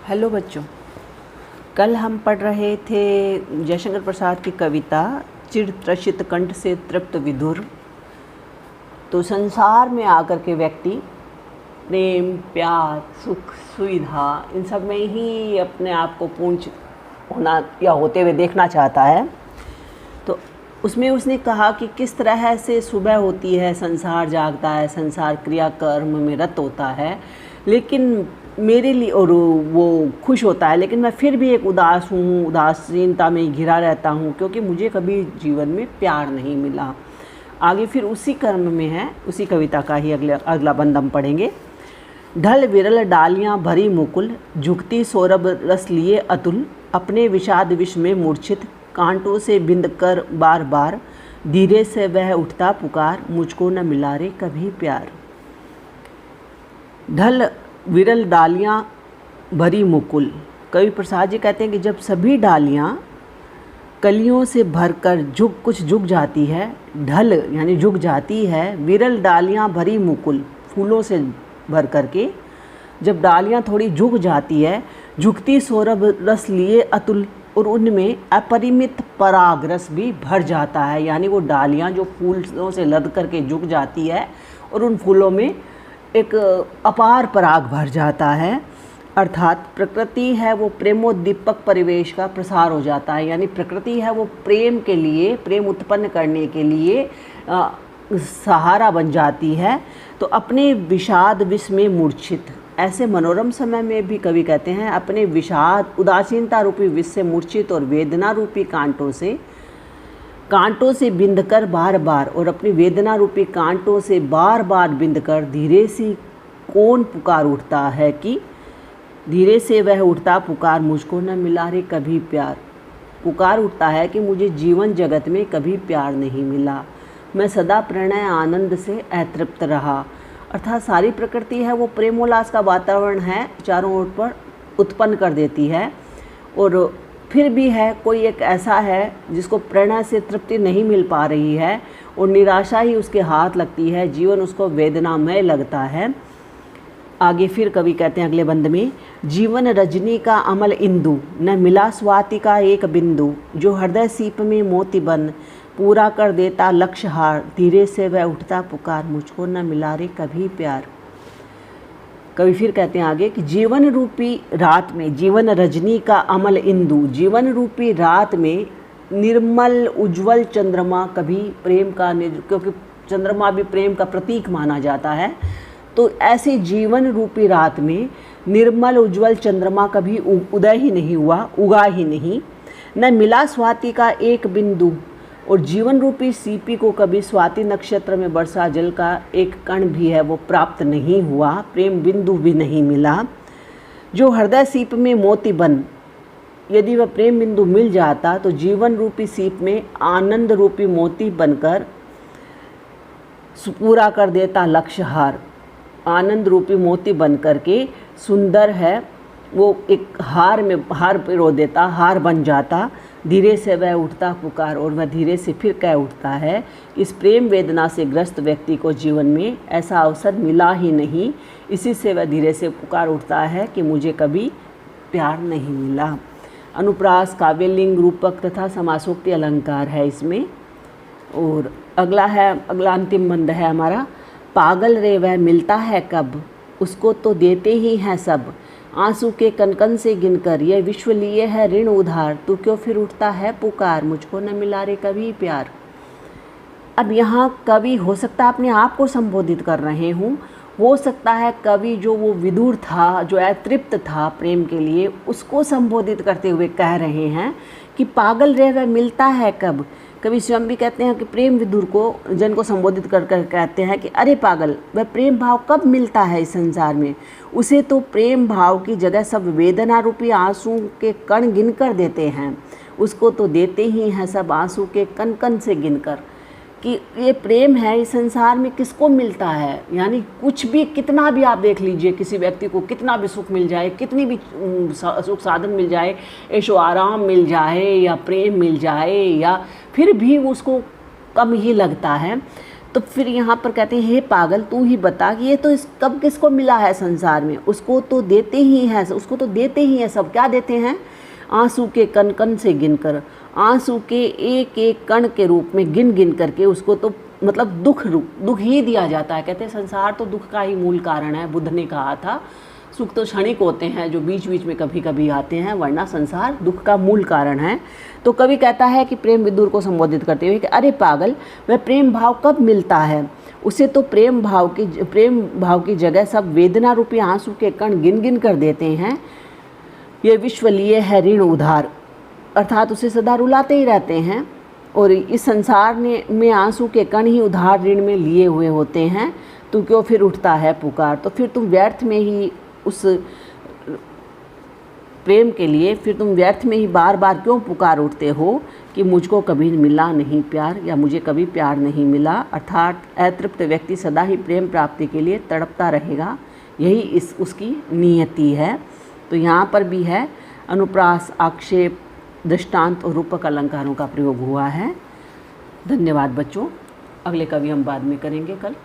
Hello बच्चों, कल हम पढ़ रहे थे जयशंकर प्रसाद की कविता चिर त्रसित कंठ से तृप्त विधुर। तो संसार में आकर के व्यक्ति प्रेम, प्यार, सुख, सुविधा इन सब में ही अपने आप को पूर्ण होना या होते हुए देखना चाहता है। तो उसमें उसने कहा कि किस तरह से सुबह होती है, संसार जागता है, संसार क्रियाकर्म में रत होता है, लेकिन मेरे लिए और वो खुश होता है, लेकिन मैं फिर भी एक उदास हूँ, उदासीनता में घिरा रहता हूँ, क्योंकि मुझे कभी जीवन में प्यार नहीं मिला। आगे फिर उसी कर्म में है, उसी कविता का ही अगला बंद हम पढ़ेंगे। ढल विरल डालियाँ भरी मुकुल, झुकती सौरभ रस लिए अतुल, अपने विषाद विष में मूर्छित, कांटों से बिंद कर बार बार, धीरे से वह उठता पुकार, मुझको न मिला रे कभी प्यार। ढल विरल डालियाँ भरी मुकुल, कवि प्रसाद जी कहते हैं कि जब सभी डालियाँ कलियों से भरकर झुक जाती है, ढल यानी झुक जाती है, विरल डालियाँ भरी मुकुल, फूलों से भर करके जब डालियाँ थोड़ी झुक जाती है, झुकती सौरभ रस लिए अतुल, और उनमें अपरिमित पराग रस भी भर जाता है। यानी वो डालियाँ जो फूलों से लद करके झुक जाती है और उन फूलों में एक अपार पराग भर जाता है, अर्थात प्रकृति है वो प्रेमोद्दीपक परिवेश का प्रसार हो जाता है। यानी प्रकृति है वो प्रेम के लिए, प्रेम उत्पन्न करने के लिए सहारा बन जाती है। तो अपने विषाद विष में मूर्छित, ऐसे मनोरम समय में भी कवि कहते हैं अपने विषाद उदासीनता रूपी विष से मूर्छित और वेदना रूपी कांटों से बिंद कर बार बार, और अपनी वेदना रूपी कांटों से बार बार बिंद कर धीरे से कौन पुकार उठता है कि धीरे से वह उठता पुकार, मुझको न मिला रे कभी प्यार। पुकार उठता है कि मुझे जीवन जगत में कभी प्यार नहीं मिला, मैं सदा प्रणय आनंद से अतृप्त रहा। अर्थात सारी प्रकृति है वो प्रेमोल्लास का वातावरण है, चारों ओर पर उत्पन्न कर देती है, और फिर भी है कोई एक ऐसा है जिसको प्रेरणा से तृप्ति नहीं मिल पा रही है और निराशा ही उसके हाथ लगती है, जीवन उसको वेदनामय लगता है। आगे फिर कवि कहते हैं अगले बंद में, जीवन रजनी का अमल इंदु, न मिला स्वाति का एक बिंदु, जो हृदय सीप में मोती बन, पूरा कर देता लक्ष्य हार, धीरे से वह उठता पुकार, मुझको न मिला रे कभी प्यार। कवि फिर कहते हैं आगे कि जीवन रूपी रात में, जीवन रजनी का अमल इंदु, जीवन रूपी रात में निर्मल उज्जवल चंद्रमा कभी प्रेम का, क्योंकि चंद्रमा भी प्रेम का प्रतीक माना जाता है, तो ऐसे जीवन रूपी रात में निर्मल उज्जवल चंद्रमा कभी उदय ही नहीं हुआ, उगा ही नहीं, न मिला स्वाति का एक बिंदु, और जीवन रूपी सीपी को कभी स्वाति नक्षत्र में वर्षा जल का एक कण भी है वो प्राप्त नहीं हुआ, प्रेम बिंदु भी नहीं मिला। जो हृदय सीप में मोती बन, यदि वह प्रेम बिंदु मिल जाता तो जीवन रूपी सीप में आनंद रूपी मोती बनकर पूरा कर देता लक्ष्य हार। आनंद रूपी मोती बन करके सुंदर है वो एक हार पिरो देता, हार बन जाता, धीरे से वह उठता पुकार, और वह धीरे से फिर कह उठता है इस प्रेम वेदना से ग्रस्त व्यक्ति को जीवन में ऐसा अवसर मिला ही नहीं, इसी से वह धीरे से पुकार उठता है कि मुझे कभी प्यार नहीं मिला। अनुप्रास, काव्यलिंग, रूपक तथा समासोक्ति अलंकार है इसमें। और अगला अंतिम बंद है हमारा, पागल रे वह मिलता है कब, उसको तो देते ही हैं सब, आंसू के कनकन से गिनकर यह विश्व लिए है ऋण उधार, तू क्यों फिर उठता है पुकार, मुझको न मिला रे कभी प्यार। अब यहाँ कवि हो सकता है अपने आप को संबोधित कर रहे हूँ, हो सकता है कवि जो वो विदुर था, जो अतृप्त था प्रेम के लिए, उसको संबोधित करते हुए कह रहे हैं कि पागल रे वह मिलता है कब। कवि स्वयं भी कहते हैं कि प्रेम विदुर को, जन को संबोधित कर कहते हैं कि अरे पागल, वह प्रेम भाव कब मिलता है इस संसार में, उसे तो प्रेम भाव की जगह सब वेदना रूपी आंसू के कण गिन कर देते हैं, उसको तो देते ही हैं सब आंसू के कण कण से गिनकर। कि ये प्रेम है इस संसार में किसको मिलता है, यानी कुछ भी, कितना भी आप देख लीजिए, किसी व्यक्ति को कितना भी सुख मिल जाए, कितनी भी सुख साधन मिल जाए, ऐशो आराम मिल जाए या प्रेम मिल जाए, या फिर भी उसको कम ही लगता है। तो फिर यहाँ पर कहते हैं हे पागल तू ही बता कि ये तो कब किसको मिला है संसार में, उसको तो देते ही हैं, उसको तो देते ही हैं सब। क्या देते हैं? आंसू के कण कण से गिनकर, आंसू के एक एक कण के रूप में गिन गिन करके उसको तो मतलब दुख ही दिया जाता है। कहते हैं संसार तो दुख का ही मूल कारण है। बुद्ध ने कहा था सुख तो क्षणिक होते हैं जो बीच बीच में कभी कभी आते हैं, वरना संसार दुख का मूल कारण है। तो कवि कहता है कि प्रेम विदुर को संबोधित करते हुए कि अरे पागल, वह प्रेम भाव कब मिलता है? उसे तो प्रेम भाव की जगह सब वेदना रूपी आंसू के कण गिन गिन कर देते हैं। ये विश्व लिए है ऋण उधार, अर्थात उसे सदा रुलाते ही रहते हैं। और इस संसार में आंसू के कण ही उधार ऋण में लिए हुए होते हैं। तो क्यों फिर उठता है पुकार? तो फिर तुम व्यर्थ में ही उस प्रेम के लिए फिर तुम व्यर्थ में ही बार बार क्यों पुकार उठते हो कि मुझको कभी मिला नहीं प्यार, या मुझे कभी प्यार नहीं मिला। अर्थात अतृप्त व्यक्ति सदा ही प्रेम प्राप्ति के लिए तड़पता रहेगा, यही उसकी नियति है। तो यहाँ पर भी है अनुप्रास, आक्षेप, दृष्टांत और रूपक अलंकारों का प्रयोग हुआ है। धन्यवाद बच्चों। अगले कवि हम बाद में करेंगे कल।